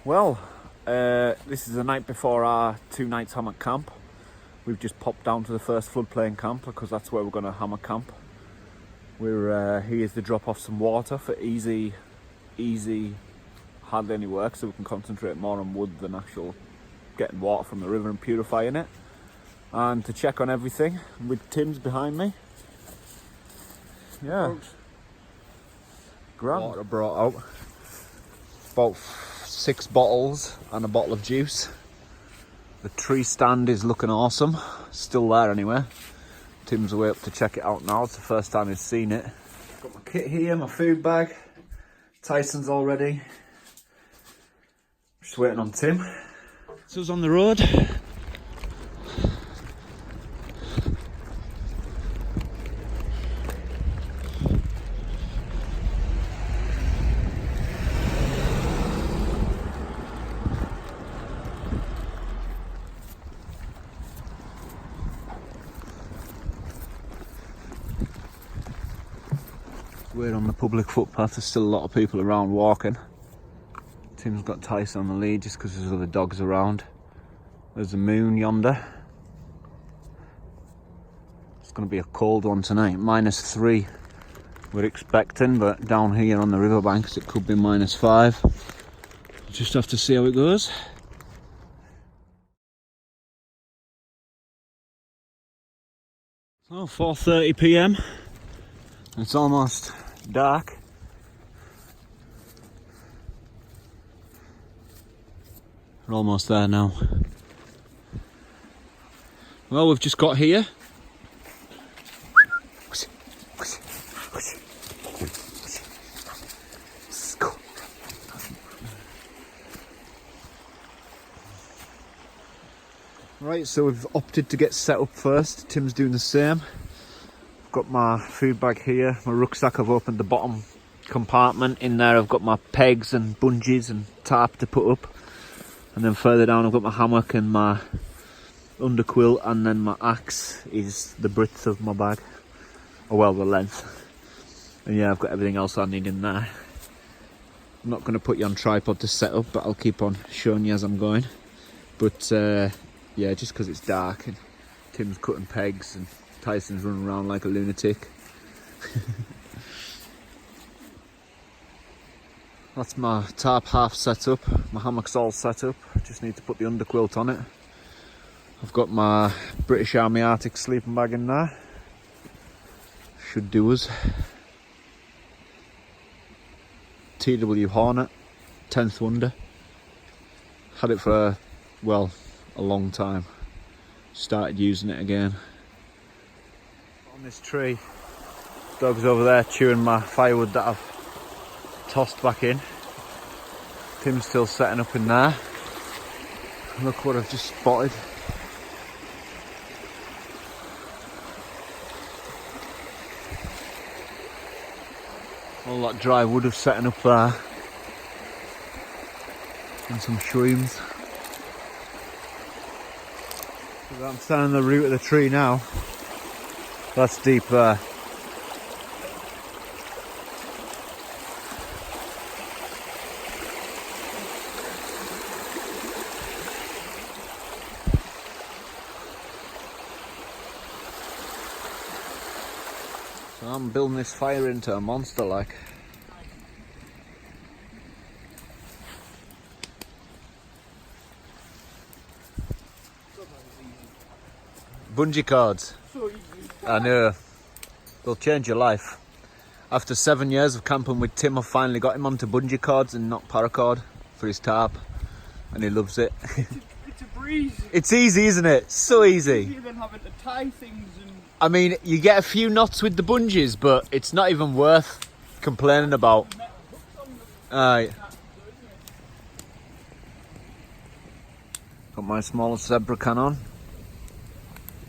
Well, this is the night before our 2 nights hammock camp. We've just popped down to the first floodplain camp because that's where we're going to hammock camp. We're here to drop off some water for easy, hardly any work, so we can concentrate more on wood than actual getting water from the river and purifying it. And to check on everything with Tim's behind me. Yeah. Grand. Water brought out. About 6 bottles and a bottle of juice. The tree stand is looking awesome. Still there anyway. Tim's away up to check it out now. It's the first time he's seen it. Got my kit here, my food bag. Tyson's all ready. Just waiting on Tim. So he's on the road. We're on the public footpath. There's still a lot of people around walking. Tim's got Tyson on the lead just because there's other dogs around. There's the moon yonder. It's going to be a cold one tonight. -3 we're expecting, but down here on the riverbanks it could be -5. We'll just have to see how it goes. So 4:30 p.m. It's almost dark. We're almost there now. Well, we've just got here. Right, so we've opted to get set up first. Tim's doing the same. Got my food bag here, my rucksack. I've opened the bottom compartment. In there I've got my pegs and bungees and tarp to put up, and then further down I've got my hammock and my underquilt, and then my axe is the breadth of my bag, or well, the length. And yeah, I've got everything else I need in there. I'm not going to put you on tripod to set up, but I'll keep on showing you as I'm going. But yeah, just because it's dark and Tim's cutting pegs and Tyson's running around like a lunatic. That's my tarp half set up. My hammock's all set up. I just need to put the underquilt on it. I've got my British Army Arctic sleeping bag in there. Should do us. TW Hornet, 10th wonder. Had it for, well, a long time. Started using it again. On this tree, dog's over there chewing my firewood that I've tossed back in. Tim's still setting up in there. Look what I've just spotted. All that dry wood of setting up there. And some shrooms. I'm standing on the root of the tree now. That's deep there. So I'm building this fire into a monster like. Bungee cords. I know. They'll change your life. After 7 years of camping with Tim, I've finally got him onto bungee cords and not paracord for his tarp. And he loves it. It's a breeze. It's easy, isn't it? So easy. Easier than having to tie things and... I mean, you get a few knots with the bungees, but it's not even worth complaining about. Aye. Got my small zebra can on.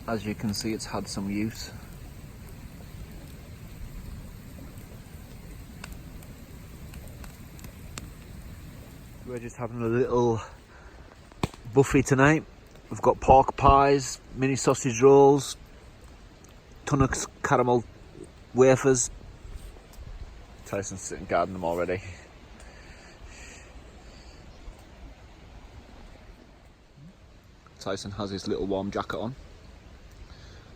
As you can see, it's had some use. We're just having a little buffet tonight. We've got pork pies, mini sausage rolls, ton of caramel wafers. Tyson's sitting guarding them already. Tyson has his little warm jacket on.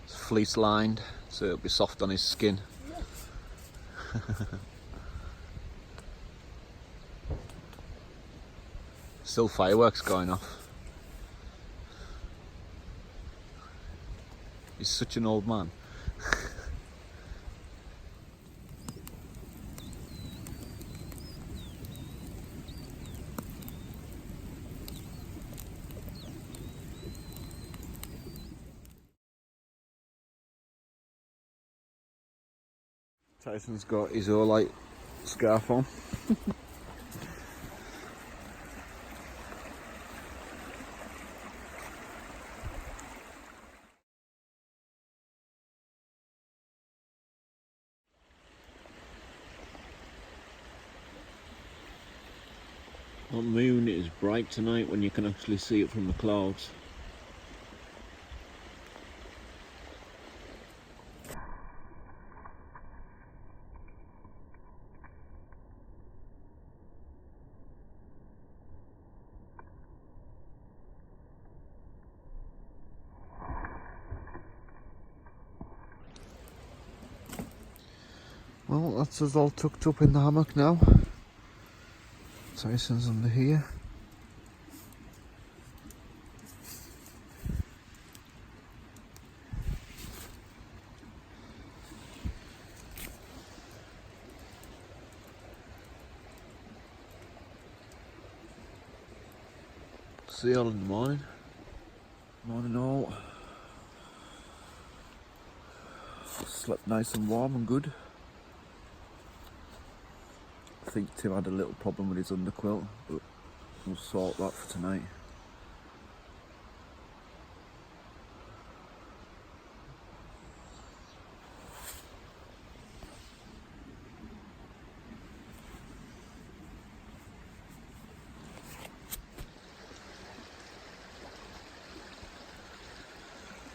It's fleece lined, so it'll be soft on his skin. Still fireworks going off. He's such an old man. Tyson's got his Olight scarf on. The moon is bright tonight when you can actually see it from the clouds. Well, that's us all tucked up in the hammock now. Tyson's under here. See you all in the morning. Morning all. Slept nice and warm and good. I think Tim had a little problem with his underquilt, but we'll sort that for tonight.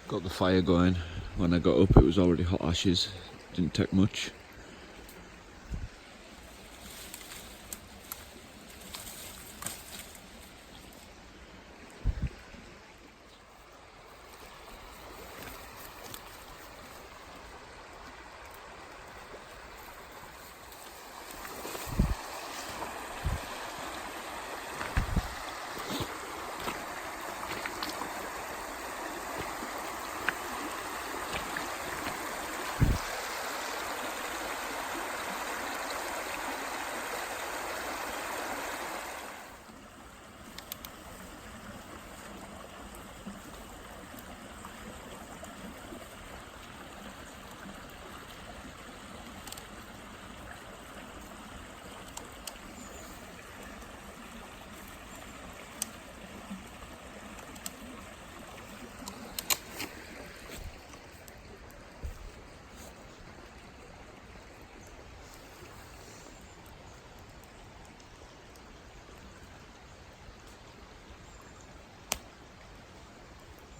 Got the fire going. When I got up it was already hot ashes. Didn't take much.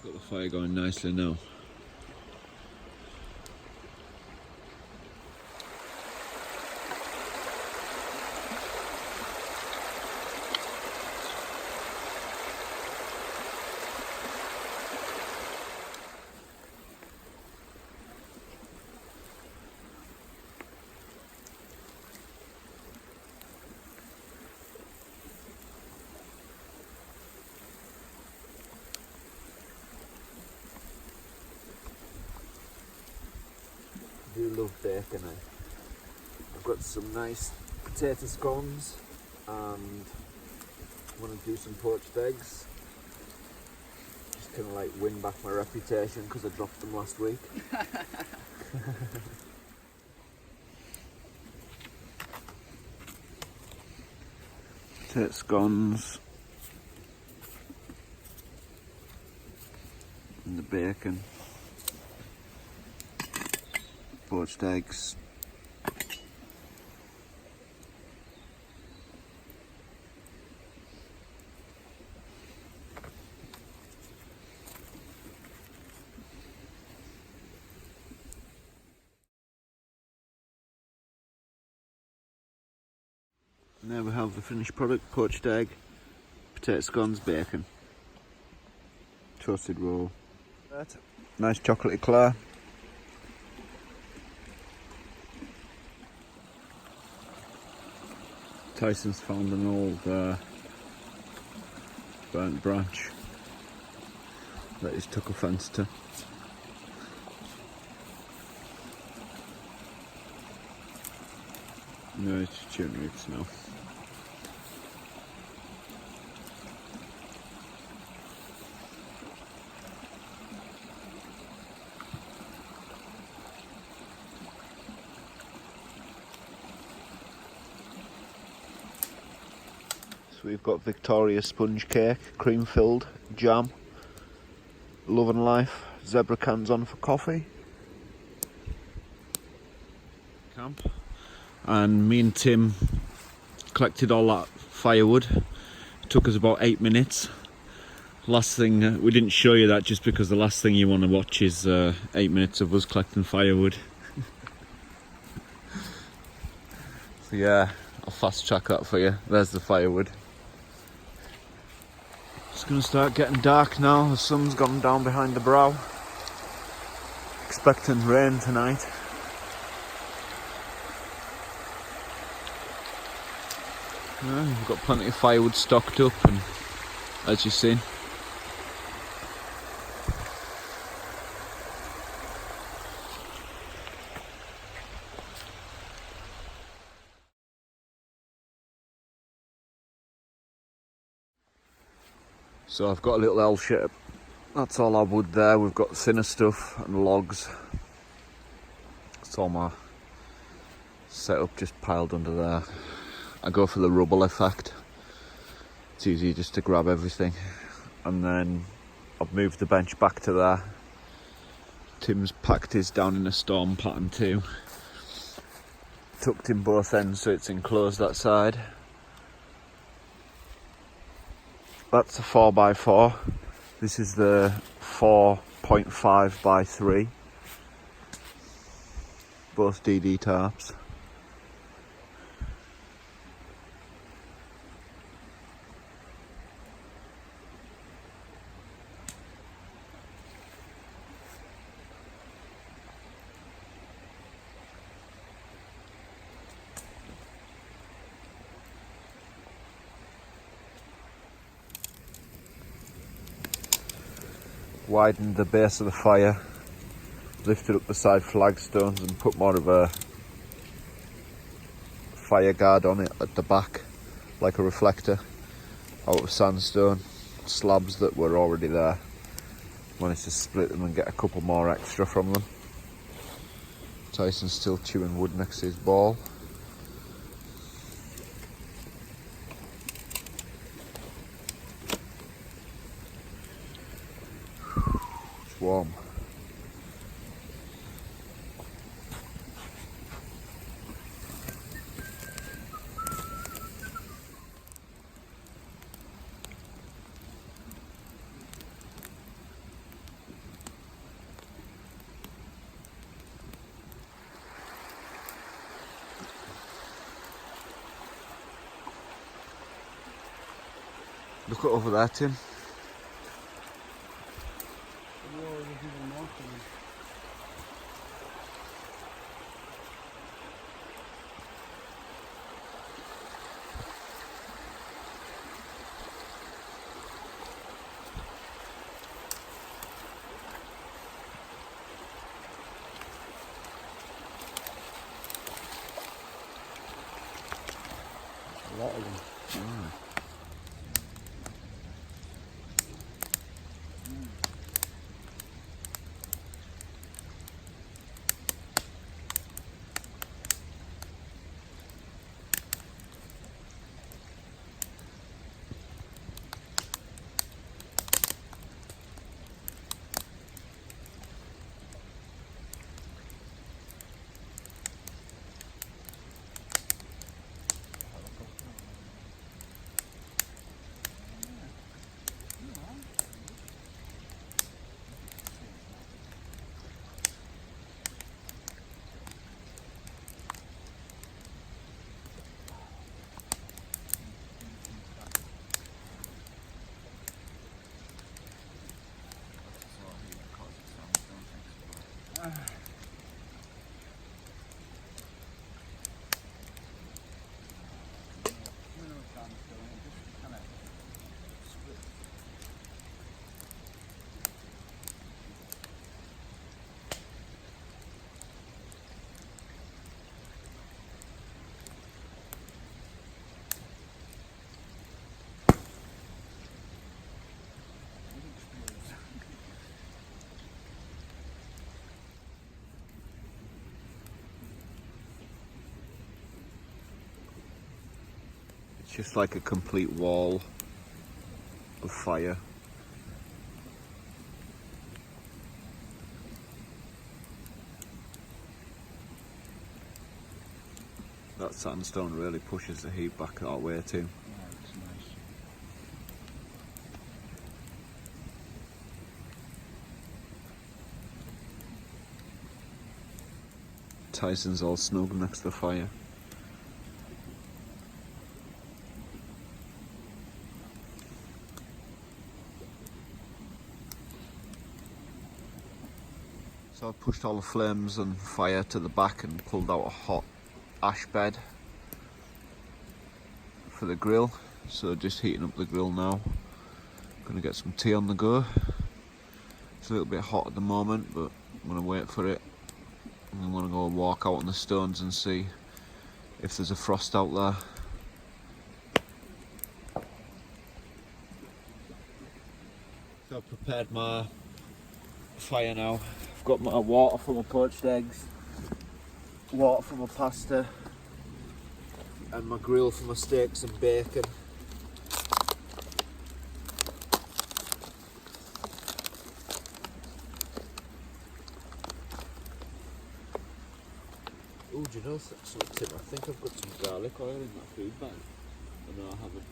Got the fire going nicely now. I do love bacon. I've got some nice potato scones and I want to do some poached eggs. Just kind of like win back my reputation because I dropped them last week. Potato scones and the bacon. Poached eggs. Now we have the finished product: poached egg, potato scones, bacon. toasted roll. Nice chocolate eclair. Tyson's found an old burnt branch that he's took offence to. No, it's chewing roots now. So we've got Victoria sponge cake, cream filled, jam, love and life, zebra cans on for coffee. Camp. And me and Tim collected all that firewood. It took us about 8 minutes. Last thing, we didn't show you that just because the last thing you want to watch is 8 minutes of us collecting firewood. So yeah, I'll fast track that for you. There's the firewood. It's going to start getting dark now. The sun's gone down behind the brow. Expecting rain tonight. Yeah, we've got plenty of firewood stocked up, and as you've seen. So I've got a little L shape. That's all our wood there. We've got thinner stuff and logs. It's all my setup just piled under there. I go for the rubble effect. It's easier just to grab everything. And then I've moved the bench back to there. Tim's packed his down in a storm pattern too. Tucked in both ends so it's enclosed that side. That's a 4x4. This is the 4.5 by 3. Both DD tarps. Widened the base of the fire, lifted up the side flagstones and put more of a fire guard on it at the back, like a reflector, out of sandstone, slabs that were already there. Managed to split them and get a couple more extra from them. Tyson's still chewing wood next to his ball. It's warm. Look at over there, Tim. A lot of them. just like a complete wall of fire. That sandstone really pushes the heat back that way too. Yeah, it's nice. Tyson's all snug next to the fire. So I pushed all the flames and fire to the back and pulled out a hot ash bed for the grill. So just heating up the grill now. Gonna get some tea on the go. It's a little bit hot at the moment, but I'm gonna wait for it. And I'm gonna go and walk out on the stones and see if there's a frost out there. So I've prepared my fire now. I've got my water for my poached eggs, water for my pasta, and my grill for my steaks and bacon. Oh, do you know something, Tim? I think I've got some garlic oil in that food bag. I know I haven't.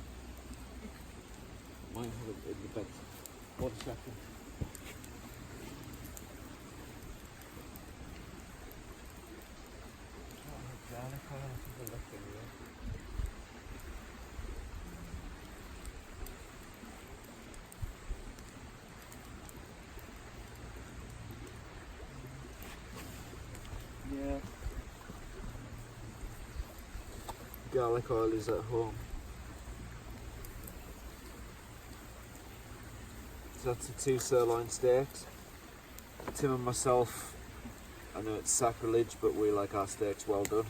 I might have it in the bed. 1 second. Garlic oil, I think I left it here. Yeah. Garlic oil is at home. So that's the 2 sirloin steaks. Tim and myself, I know it's sacrilege, but we like our steaks well done.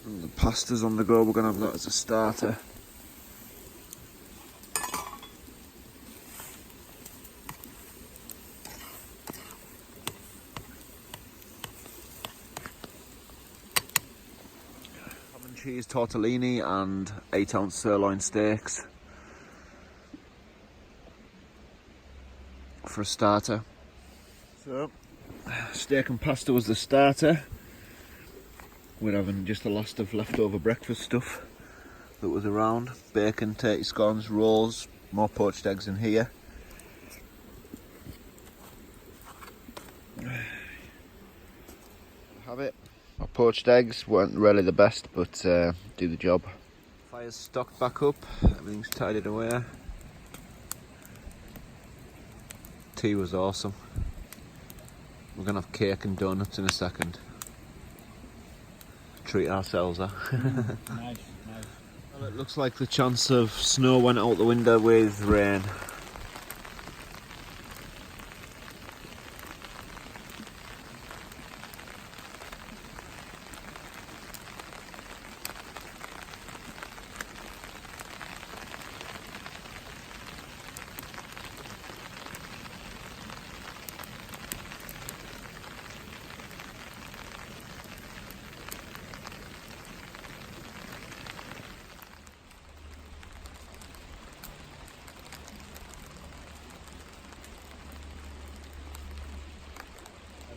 And the pasta's on the go, we're going to have that as a starter. Ham and cheese tortellini and 8-ounce sirloin steaks for a starter. So, steak and pasta was the starter. We're having just the last of leftover breakfast stuff that was around. Bacon, turkey scones, rolls, more poached eggs in here. Have it. My poached eggs weren't really the best, but do the job. Fire's stocked back up, everything's tidied away. Tea was awesome. We're gonna have cake and donuts in a second. Treat ourselves, huh? Nice, nice. Well, it looks like the chance of snow went out the window with rain.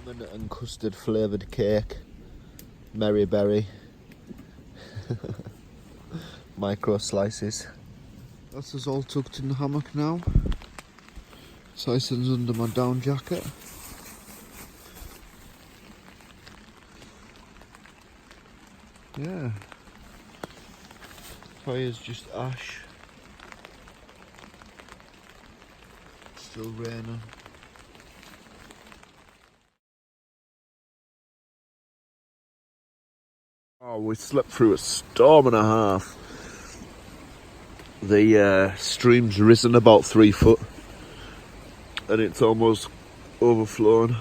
Lemon and custard flavoured cake, Merry Berry, micro slices. That's us all tucked in the hammock now. Tyson's under my down jacket. Yeah. Fire's just ash. Still raining. Oh, we slept through a storm and a half. The stream's risen about 3 foot and it's almost overflown.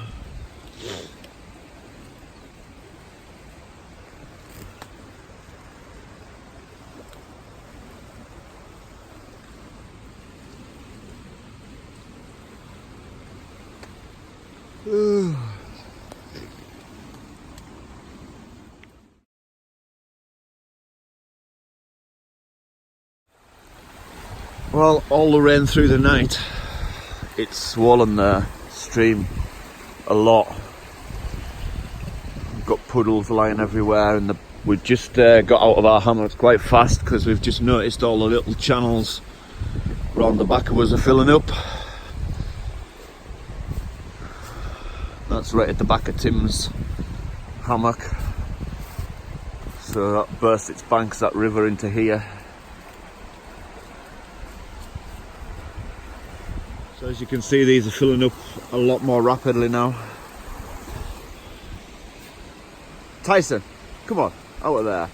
Well, all the rain through the night, it's swollen the stream a lot. We've got puddles lying everywhere, and we've just got out of our hammocks quite fast because we've just noticed all the little channels around the back of us are filling up. That's right at the back of Tim's hammock. So that burst its banks, that river, into here. So as you can see, these are filling up a lot more rapidly now. Tyson, come on, out of there.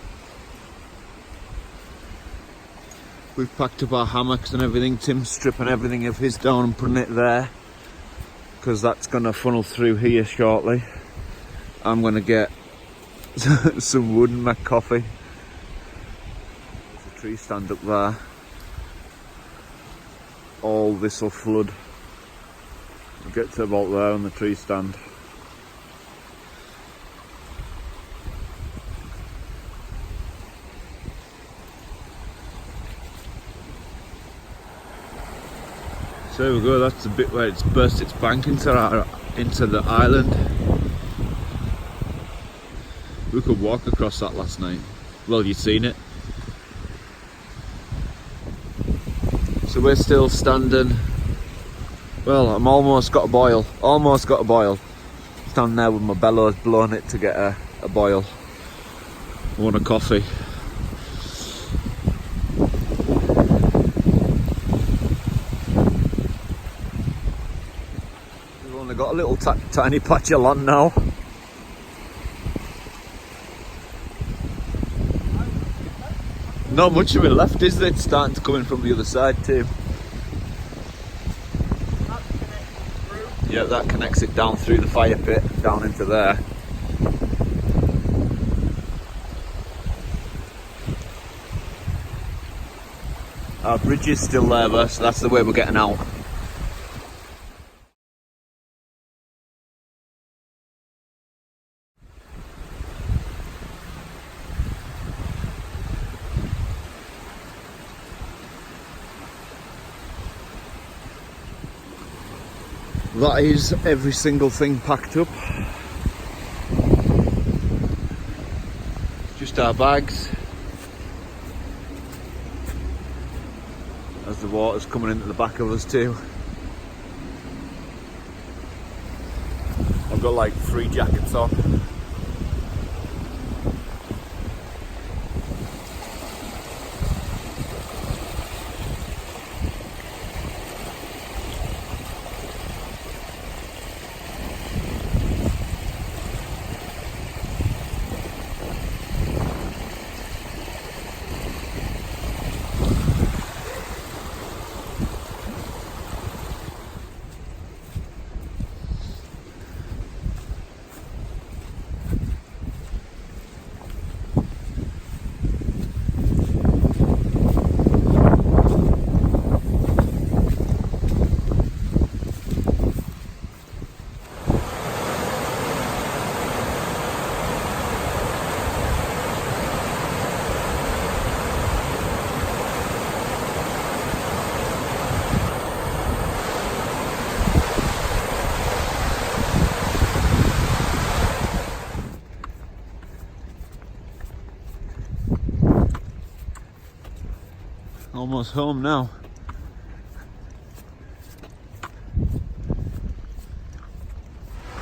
We've packed up our hammocks and everything. Tim's stripping everything of his down and putting it there, because that's going to funnel through here shortly. I'm going to get some wood and make coffee. There's a tree stand up there. All this will flood. We'll get to about there on the tree stand. So there we go, that's the bit where it's burst its bank into the island. We could walk across that last night. Well, you've seen it. So we're still standing. Well, I'm almost got a boil. Almost got a boil. Standing there with my bellows blowing it to get a boil. I want a coffee. We've only got a little tiny patch of land now. Not much of it left, is there? It's starting to come in from the other side too. Yeah, that connects it down through the fire pit, down into there. Our bridge is still there though, so that's the way we're getting out. That is every single thing packed up. Just our bags. As the water's coming into the back of us too. I've got like 3 jackets on. Almost home now.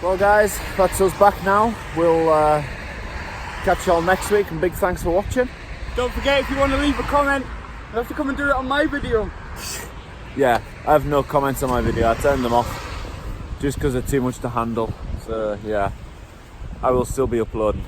Well guys, that's us back now. We'll catch you all next week, and big thanks for watching. Don't forget, if you want to leave a comment, you have to come and do it on my video. Yeah, I have no comments on my video. I turned them off just because they're too much to handle. So yeah, I will still be uploading.